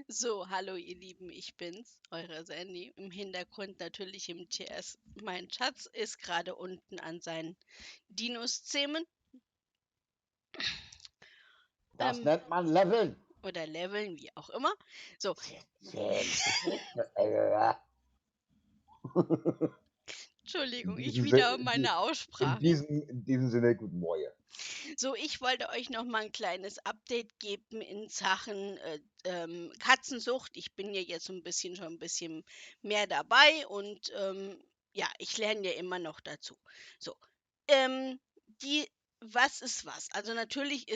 So, hallo ihr Lieben, ich bin's, eure Sandy. Im Hintergrund natürlich im TS. Mein Schatz ist gerade unten an seinen Dinos-Zähmen. Das Ähm, nennt man Leveln. oder Leveln, wie auch immer. So, Schätzchen. In Entschuldigung, ich diesem, wieder Sin- meine in Aussprache. diesem, in diesem Sinne, guten Morgen. So, ich wollte euch noch mal ein kleines Update geben in Sachen Katzensucht. Ich bin ja jetzt schon ein bisschen mehr dabei und ja, ich lerne ja immer noch dazu. So, ähm, die, was ist was? Also natürlich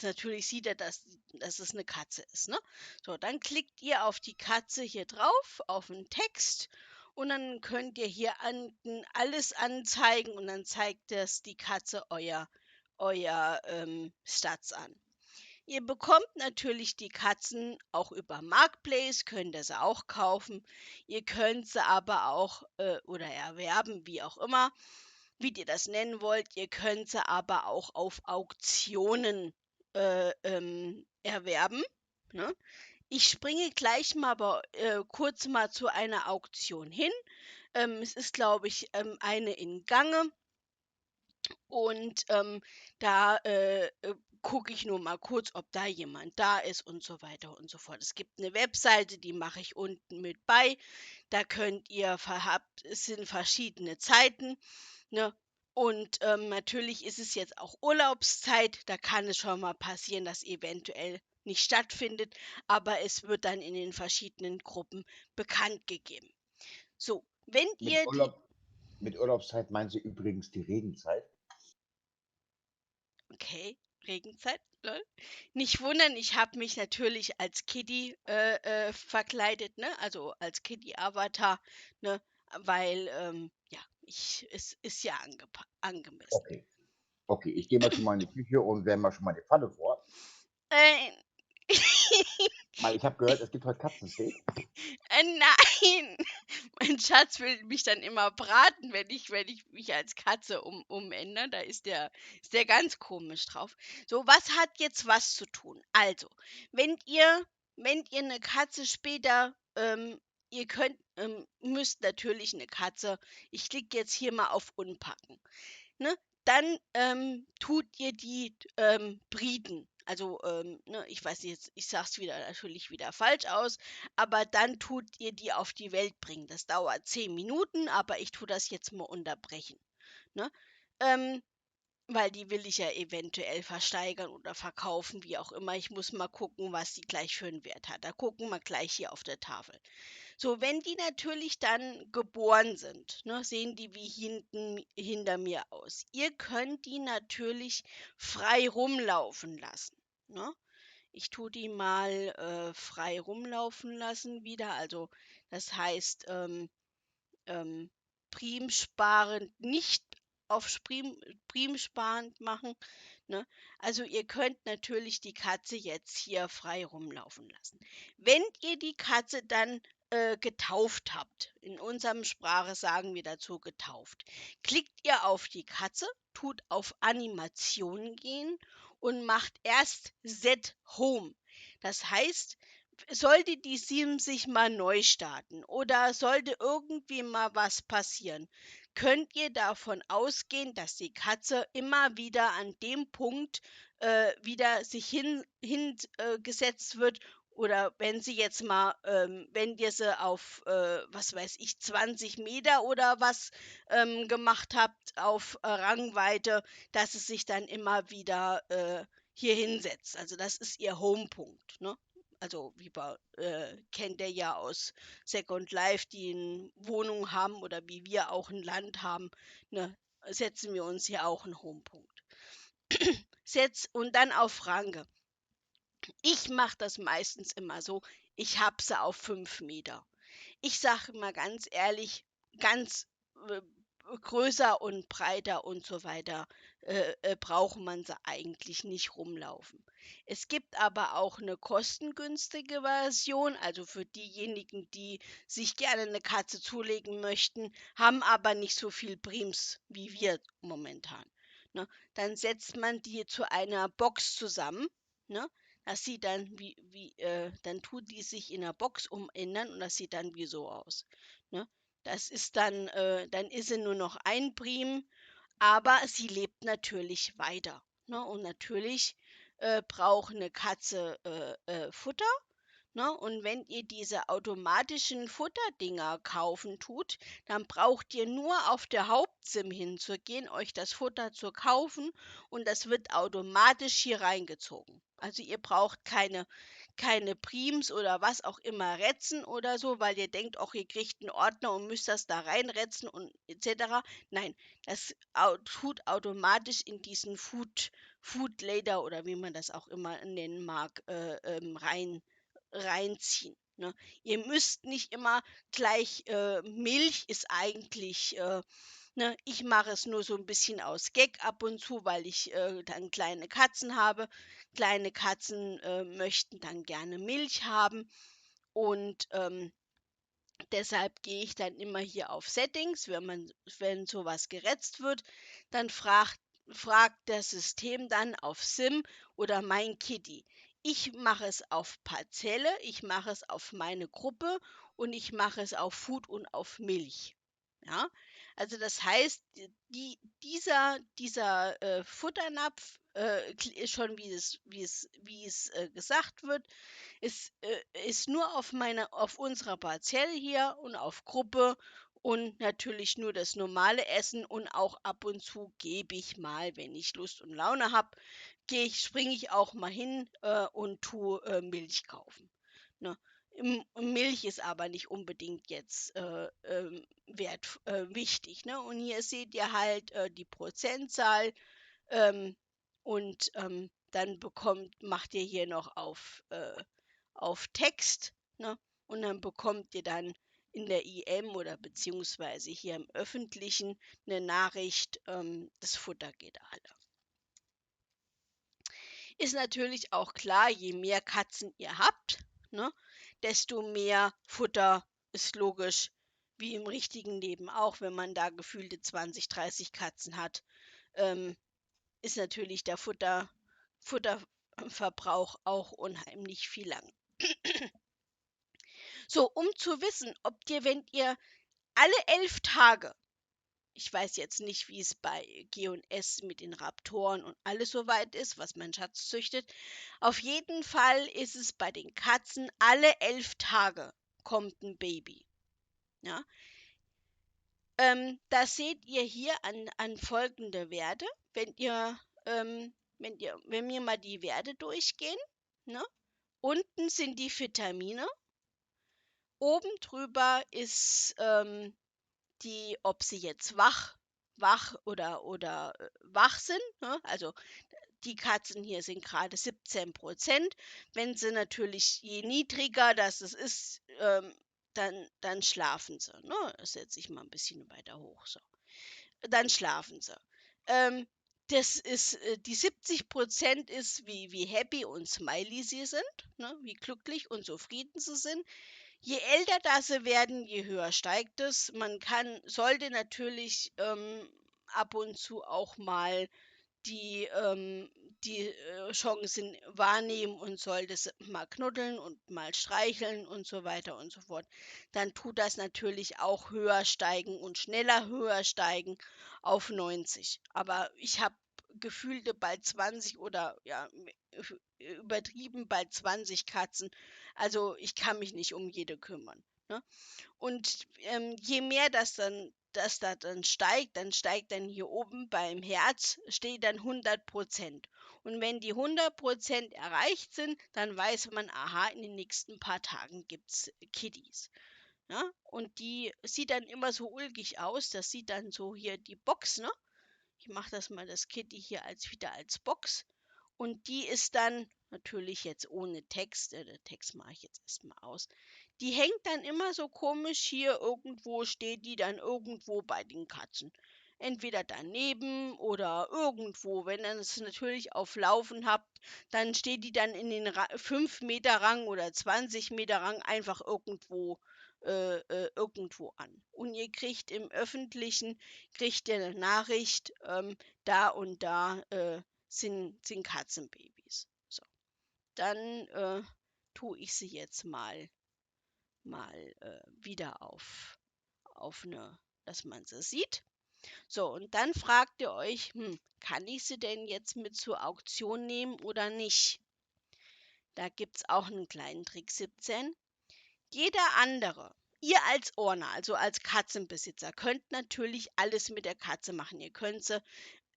natürlich sieht er, dass es eine Katze ist, ne? So, dann klickt ihr auf die Katze hier drauf, auf den Text. Und dann könnt ihr hier alles anzeigen und dann zeigt das die Katze euer Stats an. Ihr bekommt natürlich die Katzen auch über Marketplace, könnt ihr sie auch kaufen. Ihr könnt sie aber auch oder erwerben, wie auch immer, wie ihr das nennen wollt. Ihr könnt sie aber auch auf Auktionen erwerben. Ne? Ich springe gleich mal kurz mal zu einer Auktion hin. Es ist, glaube ich, eine in Gange und da gucke ich nur mal kurz, ob da jemand da ist und so weiter und so fort. Es gibt eine Webseite, die mache ich unten mit bei. Da könnt ihr, es sind verschiedene Zeiten, ne? Und natürlich ist es jetzt auch Urlaubszeit. Da kann es schon mal passieren, dass eventuell nicht stattfindet, aber es wird dann in den verschiedenen Gruppen bekannt gegeben. So, wenn Mit ihr die, Urlaub, mit Urlaubszeit meinen Sie übrigens die Regenzeit? okay, Regenzeit, lol. Nicht wundern, ich habe mich natürlich als Kitty verkleidet, ne? Also als Kitty-Avatar, ne? Weil, ja, es ist ja angemessen. Okay. Okay, ich gehe mal schon mal in die Küche und wärme mal schon mal die Pfanne vor. Äh, Weil ich habe gehört, es gibt heute Katzensteak. nein! Mein Schatz will mich dann immer braten, wenn ich mich als Katze umändere. Ist der ganz komisch drauf. So, was hat jetzt was zu tun? Also, wenn ihr, wenn ihr eine Katze später, ihr müsst natürlich eine Katze, ich klicke jetzt hier mal auf Unpacken, ne? Dann tut ihr die brieden. Also, ne, ich weiß nicht, jetzt, ich sag's wieder natürlich wieder falsch aus, aber dann tut ihr die auf die Welt bringen. Das dauert 10 Minuten, aber ich tue das jetzt mal unterbrechen. Ne? Ähm, Weil die will ich ja eventuell versteigern oder verkaufen, wie auch immer. Ich muss mal gucken, was die gleich für einen Wert hat. Da gucken wir gleich hier auf der Tafel. So, wenn die natürlich dann geboren sind, ne, sehen die wie hinter mir aus. Ihr könnt die natürlich frei rumlaufen lassen. Ne? Ich tue die mal frei rumlaufen lassen wieder. Also das heißt, ähm, primsparend nicht auf primsparend machen. Ne? Also ihr könnt natürlich die Katze jetzt hier frei rumlaufen lassen. Wenn ihr die Katze dann getauft habt, in unserem Sprache sagen wir dazu getauft, klickt ihr auf die Katze, tut auf Animation gehen und macht erst Set Home. Das heißt, sollte die Sim sich mal neu starten oder sollte irgendwie mal was passieren, könnt ihr davon ausgehen, dass die Katze immer wieder an dem Punkt wieder sich hingesetzt wird. Oder wenn sie jetzt mal, wenn ihr sie auf, was weiß ich, 20 Meter oder was gemacht habt auf Rangweite, dass es sich dann immer wieder hier hinsetzt. Also das ist ihr Homepunkt, ne? Also kennt ihr ja aus Second Life, die eine Wohnung haben oder wie wir auch ein Land haben, ne, setzen wir uns hier auch einen Homepunkt. Und dann auf Range. Ich mache das meistens immer so, ich habe sie auf 5 Meter. Ich sage mal ganz ehrlich, ganz äh, größer und breiter und so weiter braucht man sie eigentlich nicht rumlaufen. Es gibt aber auch eine kostengünstige Version, also für diejenigen, die sich gerne eine Katze zulegen möchten, haben aber nicht so viel Prims wie wir momentan. Ne? Dann setzt man die zu einer Box zusammen. Ne? Das sieht dann dann tut die sich in der Box umändern und das sieht dann wie so aus. Ne? Das ist dann ist sie nur noch ein Prim, aber sie lebt natürlich weiter. Ne? Und natürlich braucht eine Katze Futter. Ne? Und wenn ihr diese automatischen Futterdinger kaufen tut, dann braucht ihr nur auf der Hauptsim hinzugehen, euch das Futter zu kaufen und das wird automatisch hier reingezogen. Also ihr braucht keine Prims oder was auch immer retzen oder so, weil ihr denkt, auch ihr kriegt einen Ordner und müsst das da reinretzen und etc. Nein, das tut automatisch in diesen Food Lader oder wie man das auch immer nennen mag, reinziehen. Ne? Ihr müsst nicht immer gleich, Milch ist eigentlich, ne, ich mache es nur so ein bisschen aus Gag ab und zu, weil ich dann kleine Katzen habe. Kleine Katzen möchten dann gerne Milch haben und deshalb gehe ich dann immer hier auf Settings, wenn sowas gerätzt wird, dann fragt das System dann auf Sim oder mein Kitty. Ich mache es auf Parzelle, ich mache es auf meine Gruppe und ich mache es auf Food und auf Milch. Ja, also das heißt, dieser Futternapf, schon wie es gesagt wird, ist nur auf unserer Parzelle hier und auf Gruppe und natürlich nur das normale Essen und auch ab und zu gebe ich mal, wenn ich Lust und Laune habe, springe ich auch mal hin und tue Milch kaufen. Ne? Milch ist aber nicht unbedingt jetzt wichtig. Ne? Und hier seht ihr halt die Prozentzahl ähm, und dann macht ihr hier noch auf Text, ne? Und dann bekommt ihr dann in der IM oder beziehungsweise hier im Öffentlichen eine Nachricht, das Futter geht alle. Ist natürlich auch klar, je mehr Katzen ihr habt, ne, desto mehr Futter ist logisch, wie im richtigen Leben auch, wenn man da gefühlte 20, 30 Katzen hat, ähm, ist natürlich der Futterverbrauch auch unheimlich viel lang. So, um zu wissen, ob dir, wenn ihr alle 11 Tage, ich weiß jetzt nicht, wie es bei G&S mit den Raptoren und alles so weit ist, was mein Schatz züchtet. Auf jeden Fall ist es bei den Katzen, alle 11 Tage kommt ein Baby. Ja? Das seht ihr hier an folgende Werte. Wenn wir mal die Werte durchgehen, ne? Unten sind die Vitamine, oben drüber ist ob sie jetzt wach oder wach sind. Ne? Also die Katzen hier sind gerade 17%. Wenn sie natürlich, je niedriger das es ist, dann schlafen sie. Ne? Das setze ich mal ein bisschen weiter hoch. So. Dann schlafen sie. Ähm, die 70% ist, wie happy und smiley sie sind, ne? Wie glücklich und zufrieden sie sind. Je älter das sie werden, je höher steigt es. Sollte natürlich ab und zu auch mal die, Chancen wahrnehmen und sollte es mal knuddeln und mal streicheln und so weiter und so fort, dann tut das natürlich auch höher steigen und schneller höher steigen auf 90. Aber ich habe gefühlte bald 20 oder ja, übertrieben bald 20 Katzen. Also ich kann mich nicht um jede kümmern. Ne? Und je mehr das da dann steigt dann hier oben beim Herz, steht dann 100%. Und wenn die 100% erreicht sind, dann weiß man, aha, in den nächsten paar Tagen gibt es Kitties. Ja? Und die sieht dann immer so ulkig aus. Das sieht dann so hier die Box, ne? Ich mache das Kitty hier wieder als Box. Und die ist dann natürlich jetzt ohne Text. Den Text mache ich jetzt erstmal aus. Die hängt dann immer so komisch hier irgendwo, steht die dann irgendwo bei den Katzen. Entweder daneben oder irgendwo. Wenn ihr es natürlich auf Laufen habt, dann steht die dann in den 5 Meter Rang oder 20 Meter Rang einfach irgendwo an. Und ihr kriegt im Öffentlichen, kriegt ihr eine Nachricht, da und da sind Katzenbabys. So. dann tue ich sie jetzt mal wieder auf eine, dass man sie sieht. So, und dann fragt ihr euch, kann ich sie denn jetzt mit zur Auktion nehmen oder nicht? Da gibt es auch einen kleinen Trick 17. Jeder andere, ihr als Owner, also als Katzenbesitzer, könnt natürlich alles mit der Katze machen. Ihr könnt sie,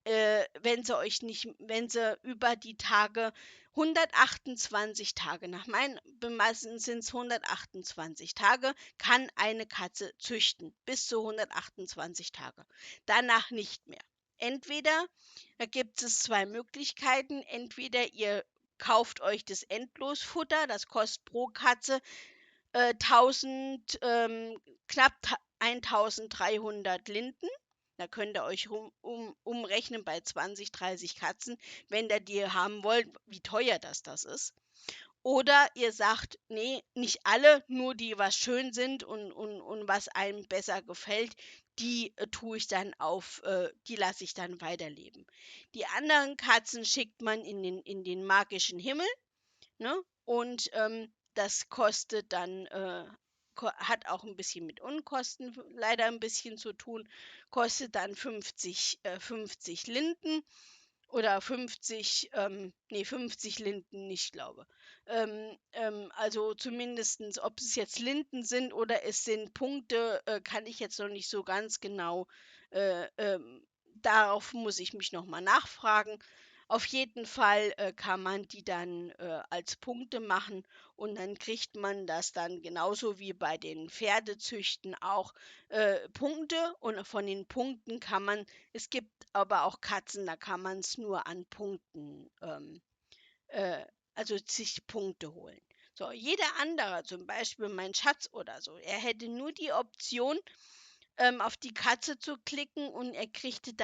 wenn sie über die Tage 128 Tage, nach meinem Bemessen sind es 128 Tage, kann eine Katze züchten, bis zu 128 Tage. Danach nicht mehr. Entweder, da gibt es zwei Möglichkeiten, entweder ihr kauft euch das Endlosfutter, das kostet pro Katze 1000, knapp 1300 Linden. Da könnt ihr euch umrechnen bei 20, 30 Katzen, wenn ihr die haben wollt, wie teuer das ist. Oder ihr sagt, nee, nicht alle, nur die, was schön sind und was einem besser gefällt, die tue ich dann die lasse ich dann weiterleben. Die anderen Katzen schickt man in den magischen Himmel, ne? Und das kostet dann, hat auch ein bisschen mit Unkosten leider ein bisschen zu tun, kostet dann 50 Linden oder 50 Linden nicht, glaube. Also zumindestens, ob es jetzt Linden sind oder es sind Punkte, kann ich jetzt noch nicht so ganz genau. Äh, ähm, Darauf muss ich mich noch mal nachfragen. Auf jeden Fall kann man die dann als Punkte machen und dann kriegt man das dann genauso wie bei den Pferdezüchten auch Punkte und von den Punkten kann man, es gibt aber auch Katzen, da kann man es nur an Punkten, äh, also sich Punkte holen. So, jeder andere, zum Beispiel mein Schatz oder so, er hätte nur die Option, auf die Katze zu klicken und er kriegt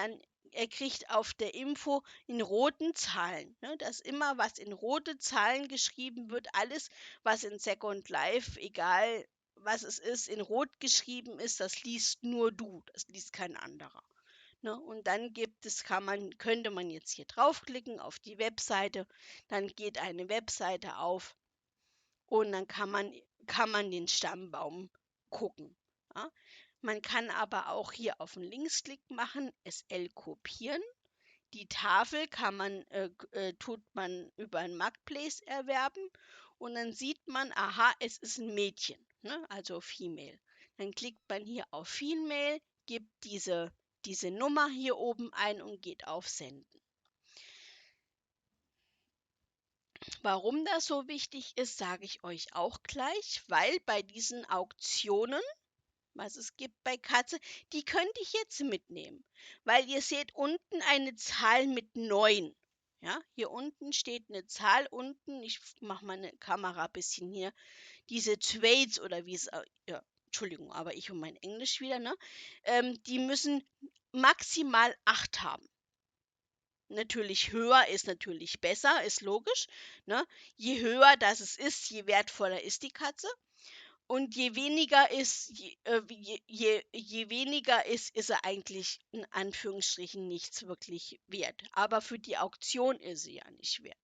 auf der Info in roten Zahlen, ne, dass immer was in rote Zahlen geschrieben wird, alles, was in Second Life, egal was es ist, in rot geschrieben ist, das liest nur du, das liest kein anderer. Ne? Und dann könnte man jetzt hier draufklicken auf die Webseite, dann geht eine Webseite auf und dann kann man den Stammbaum gucken. Ja? Man kann aber auch hier auf den Linksklick machen, SL kopieren. Die Tafel tut man über ein Marketplace erwerben und dann sieht man, aha, es ist ein Mädchen, ne? Also Female. Dann klickt man hier auf Female, gibt diese Nummer hier oben ein und geht auf Senden. Warum das so wichtig ist, sage ich euch auch gleich, weil bei diesen Auktionen, was es gibt bei Katze, die könnte ich jetzt mitnehmen, weil ihr seht unten eine Zahl mit 9. Ja, hier unten steht eine Zahl unten. Ich mache meine Kamera ein bisschen hier. Diese Trades oder wie es, ja, Entschuldigung, aber ich und mein Englisch wieder, ne? Die müssen maximal 8 haben. Natürlich höher ist natürlich besser, ist logisch. Ne? Je höher das es ist, je wertvoller ist die Katze. Und je weniger ist sie eigentlich in Anführungsstrichen nichts wirklich wert. Aber für die Auktion ist sie ja nicht wert.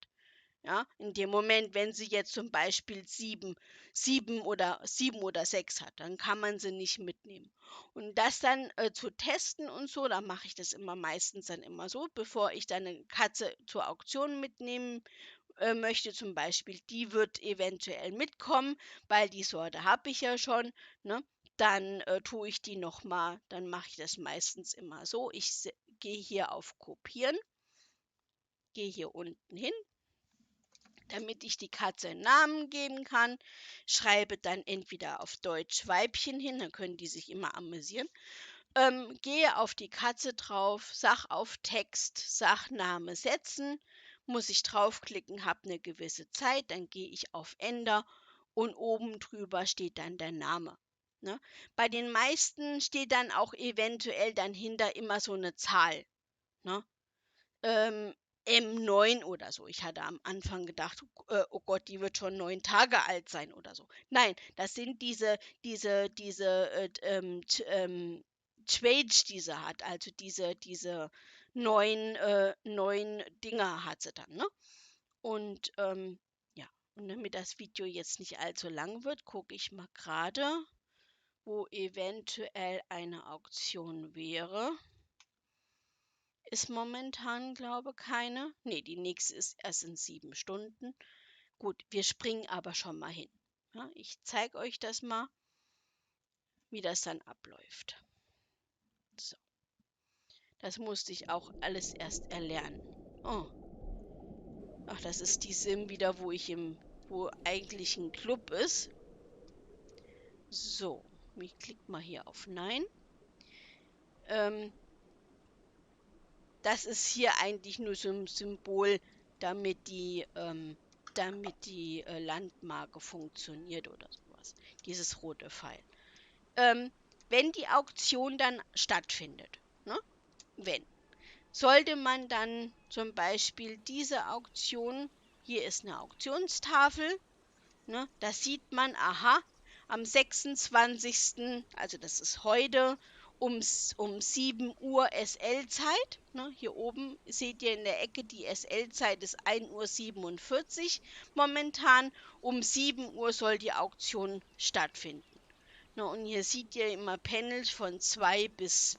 Ja, in dem Moment, wenn sie jetzt zum Beispiel sieben oder 6 hat, dann kann man sie nicht mitnehmen. Und das dann zu testen und so, da mache ich das immer meistens dann immer so, bevor ich dann eine Katze zur Auktion mitnehmen möchte, zum Beispiel, die wird eventuell mitkommen, weil die Sorte habe ich ja schon, ne? Dann tue ich die nochmal, dann mache ich das meistens immer so. Ich gehe hier auf Kopieren, gehe hier unten hin, damit ich die Katze einen Namen geben kann, schreibe dann entweder auf Deutsch Weibchen hin, dann können die sich immer amüsieren. Gehe auf die Katze drauf, sag auf Text, sag Name setzen, muss ich draufklicken, habe eine gewisse Zeit, dann gehe ich auf Enter und oben drüber steht dann der Name. Ne? Bei den meisten steht dann auch eventuell dann hinter immer so eine Zahl. Ne? ähm, M9 oder so. Ich hatte am Anfang gedacht, oh Gott, die wird schon 9 Tage alt sein oder so. Nein, das sind Trades, die sie hat. Also diese neun Dinger hat sie dann, ne? Und ja, Und damit das Video jetzt nicht allzu lang wird, gucke ich mal gerade, wo eventuell eine Auktion wäre. Ist momentan, glaube ich, keine. Ne, die nächste ist erst in 7 Stunden. Gut, wir springen aber schon mal hin. Ja, ich zeige euch das mal, wie das dann abläuft. So. Das musste ich auch alles erst erlernen. Oh. Ach, das ist die Sim wieder, wo eigentlich ein Club ist. So, ich klicke mal hier auf Nein. Das ist hier eigentlich nur so ein Symbol, damit die Landmarke funktioniert oder sowas. Dieses rote Pfeil. Wenn die Auktion dann stattfindet, ne? Sollte man dann zum Beispiel diese Auktion, hier ist eine Auktionstafel, ne? Da sieht man, aha, am 26., also das ist heute, um 7 Uhr SL-Zeit. Ne? Hier oben seht ihr in der Ecke, die SL-Zeit ist 1:47 Uhr momentan. Um 7 Uhr soll die Auktion stattfinden. Ne? Und hier seht ihr immer Panels von 2 bis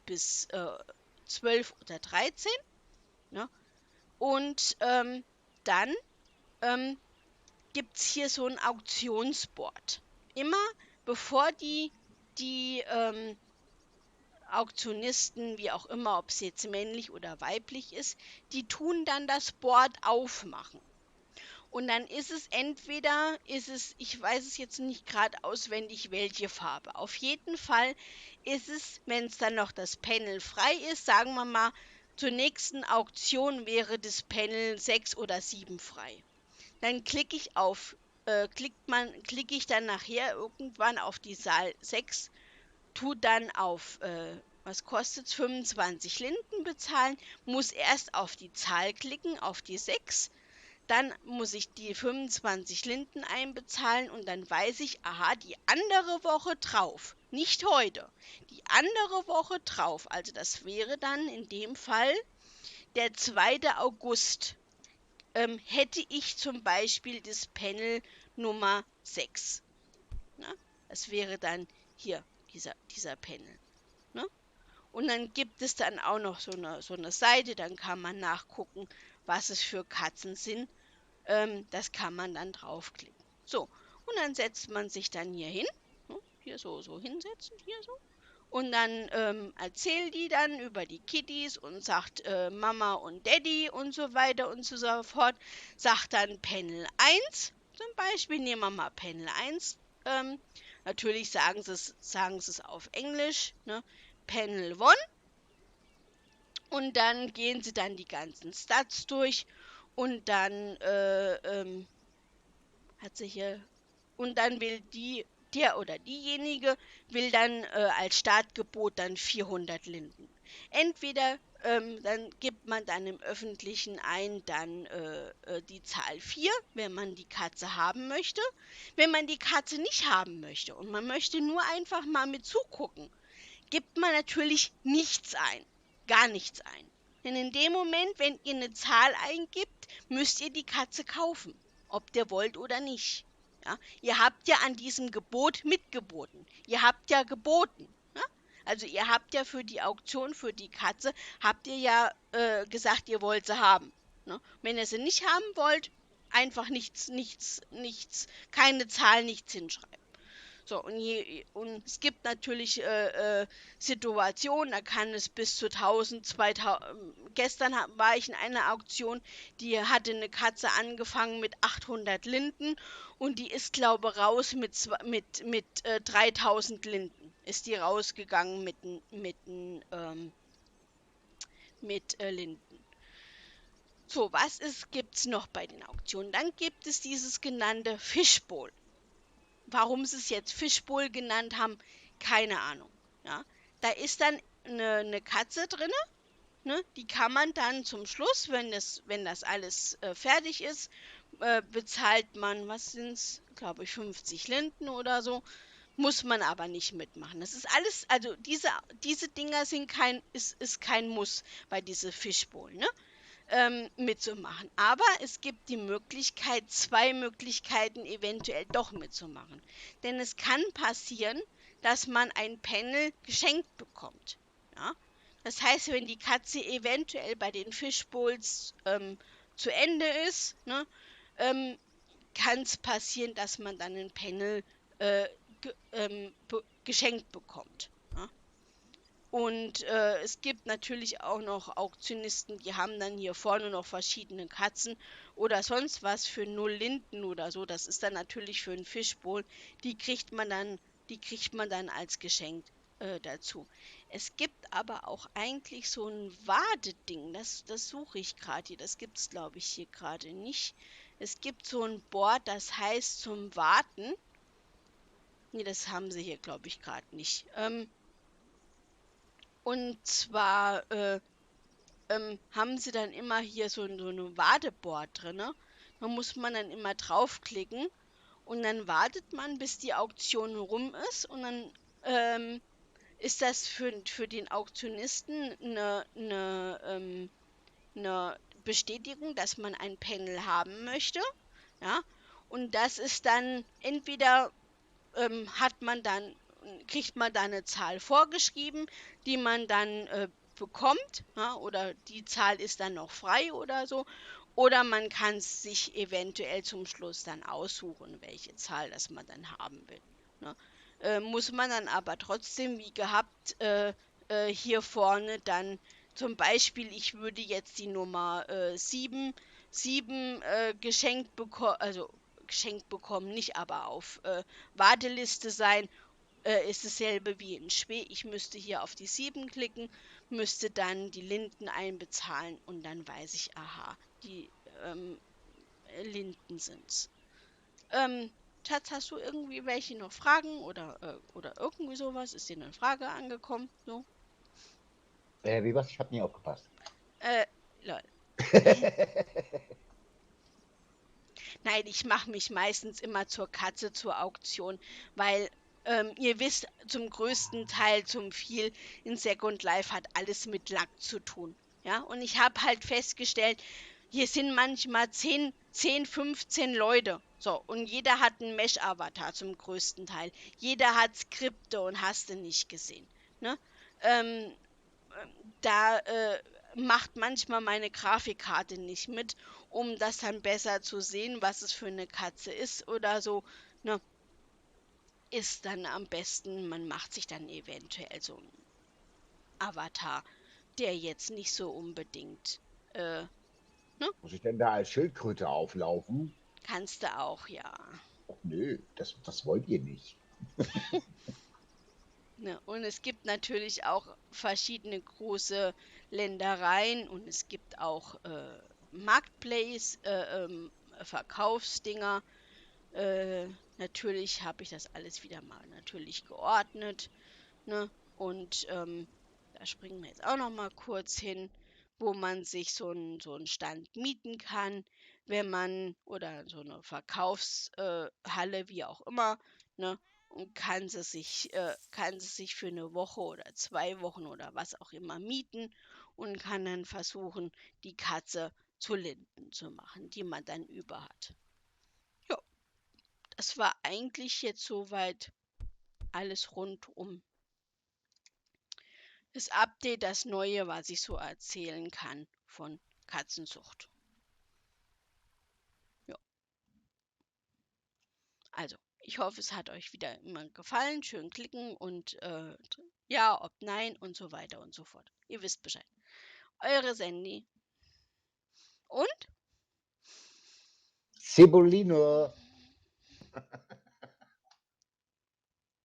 12 oder 13. Ne? Und dann gibt es hier so ein Auktionsboard. Immer bevor die Auktionisten, wie auch immer, ob es jetzt männlich oder weiblich ist, die tun dann das Board aufmachen. Und dann ist es entweder, ich weiß es jetzt nicht gerade auswendig, welche Farbe. Auf jeden Fall ist es, wenn es dann noch das Panel frei ist, sagen wir mal, zur nächsten Auktion wäre das Panel 6 oder 7 frei. Dann klicke ich dann nachher irgendwann auf die Zahl 6, tu dann auf, was kostet es, 25 Linden bezahlen, muss erst auf die Zahl klicken, auf die 6, dann muss ich die 25 Linden einbezahlen und dann weiß ich, aha, die andere Woche drauf, nicht heute, die andere Woche drauf, also das wäre dann in dem Fall der 2. August, hätte ich zum Beispiel das Panel Nummer 6. Ne? Das wäre dann hier dieser Panel. Ne? Und dann gibt es dann auch noch so eine Seite, dann kann man nachgucken, was es für Katzen sind. Das kann man dann draufklicken. So, und dann setzt man sich dann hier hin. Ne? Hier so hinsetzen, hier so. Und dann erzählt die dann über die Kitties und sagt Mama und Daddy und so weiter und so fort. Sagt dann Panel 1 zum Beispiel. Nehmen wir mal Panel 1. Natürlich sagen sie es auf Englisch. Ne? Panel 1. Und dann gehen sie dann die ganzen Stats durch. Und dann hat sie hier. Und dann will der oder diejenige will dann als Startgebot dann 400 Linden. Entweder dann gibt man dann im Öffentlichen ein, dann die Zahl 4, wenn man die Katze haben möchte. Wenn man die Katze nicht haben möchte und man möchte nur einfach mal mit zugucken, gibt man natürlich nichts ein. Gar nichts ein. Denn in dem Moment, wenn ihr eine Zahl eingibt, müsst ihr die Katze kaufen. Ob ihr wollt oder nicht. Ja? Ihr habt ja an diesem Gebot mitgeboten. Ihr habt ja geboten. Ja? Also ihr habt ja für die Auktion für die Katze, habt ihr ja gesagt, ihr wollt sie haben. Ne? Wenn ihr sie nicht haben wollt, einfach nichts, keine Zahl, nichts hinschreiben. So, und es gibt natürlich Situationen, da kann es bis zu 1000, 2000. Gestern war ich in einer Auktion, die hatte eine Katze angefangen mit 800 Linden und die ist, glaube ich, raus mit 3000 Linden. Ist die rausgegangen mit Linden. So, gibt's noch bei den Auktionen? Dann gibt es dieses genannte Fishbowl. Warum sie es jetzt Fishbowl genannt haben, keine Ahnung. Ja? Da ist dann eine Katze drin, ne? Die kann man dann zum Schluss, wenn das alles fertig ist, bezahlt man, was sind es, glaube ich, 50 Linden oder so. Muss man aber nicht mitmachen. Das ist alles, also diese Dinger ist kein Muss bei diese Fishbowl, ne? mitzumachen. Aber es gibt die Möglichkeit, 2 Möglichkeiten eventuell doch mitzumachen. Denn es kann passieren, dass man ein Panel geschenkt bekommt. Ja? Das heißt, wenn die Katze eventuell bei den Fishbowls zu Ende ist, ne, ähm, kann es passieren, dass man dann ein Panel geschenkt bekommt. Ja? Und es gibt natürlich auch noch Auktionisten, die haben dann hier vorne noch verschiedene Katzen oder sonst was für 0 Linden oder so. Das ist dann natürlich für ein Fishbowl. Die kriegt man dann, die kriegt man dann als Geschenk dazu. Es gibt aber auch eigentlich so ein Wadeding. Das suche ich gerade hier. Das gibt es, glaube ich, hier gerade nicht. Es gibt so ein Board, das heißt zum Warten. Nee, das haben sie hier, glaube ich, gerade nicht. Und zwar haben sie dann immer hier so eine Wadeboard drin. Da muss man dann immer draufklicken und dann wartet man, bis die Auktion rum ist und dann ist das für den Auktionisten eine Bestätigung, dass man ein Panel haben möchte. Ja? Und das ist dann entweder hat man dann, kriegt man da eine Zahl vorgeschrieben, die man dann bekommt, ja, oder die Zahl ist dann noch frei oder so. Oder man kann sich eventuell zum Schluss dann aussuchen, welche Zahl das man dann haben will. Ne? Muss man dann aber trotzdem, wie gehabt, hier vorne dann zum Beispiel, ich würde jetzt die Nummer 7 geschenkt bekommen, also geschenkt bekommen, nicht aber auf Warteliste sein, ist dasselbe wie in Schweden. Ich müsste hier auf die 7 klicken, müsste dann die Linden einbezahlen und dann weiß ich, aha, die Linden sind's. Ähm, Schatz, hast du irgendwie welche noch Fragen oder irgendwie sowas? Ist dir eine Frage angekommen? So? Wie was? Ich habe nie aufgepasst. Äh, lol. Nein, ich mache mich meistens immer zur Katze zur Auktion, weil ihr wisst, zum größten Teil, zum viel in Second Life hat alles mit Lack zu tun. Ja, und ich habe halt festgestellt, hier sind manchmal 15 Leute. So, und jeder hat einen Mesh-Avatar zum größten Teil. Jeder hat Skripte und hast du nicht gesehen. Ne? Ähm, da macht manchmal meine Grafikkarte nicht mit, um das dann besser zu sehen, was es für eine Katze ist oder so. Ne, ist dann am besten, man macht sich dann eventuell so einen Avatar, der jetzt nicht so unbedingt, äh, ne, Muss ich denn da als Schildkröte auflaufen? kannst du auch, ja. Och, nö, das wollt ihr nicht. Ne? Und es gibt natürlich auch verschiedene große Ländereien und es gibt auch Marketplace, Verkaufsdinger. Natürlich habe ich das alles wieder mal natürlich geordnet, ne? Und da springen wir jetzt auch noch mal kurz hin, wo man sich so einen Stand mieten kann, wenn man, oder so eine Verkaufshalle, wie auch immer, ne? Und kann sie sich für eine Woche oder 2 Wochen oder was auch immer mieten und kann dann versuchen, die Katze zu Linden zu machen, die man dann über hat. Ja, das war eigentlich jetzt soweit alles rund um das Update, das Neue, was ich so erzählen kann von Katzenzucht. Ja, also, ich hoffe, es hat euch wieder immer gefallen. Schön klicken und ja, ob nein und so weiter und so fort. Ihr wisst Bescheid. Eure Sandy. Und Cebulino.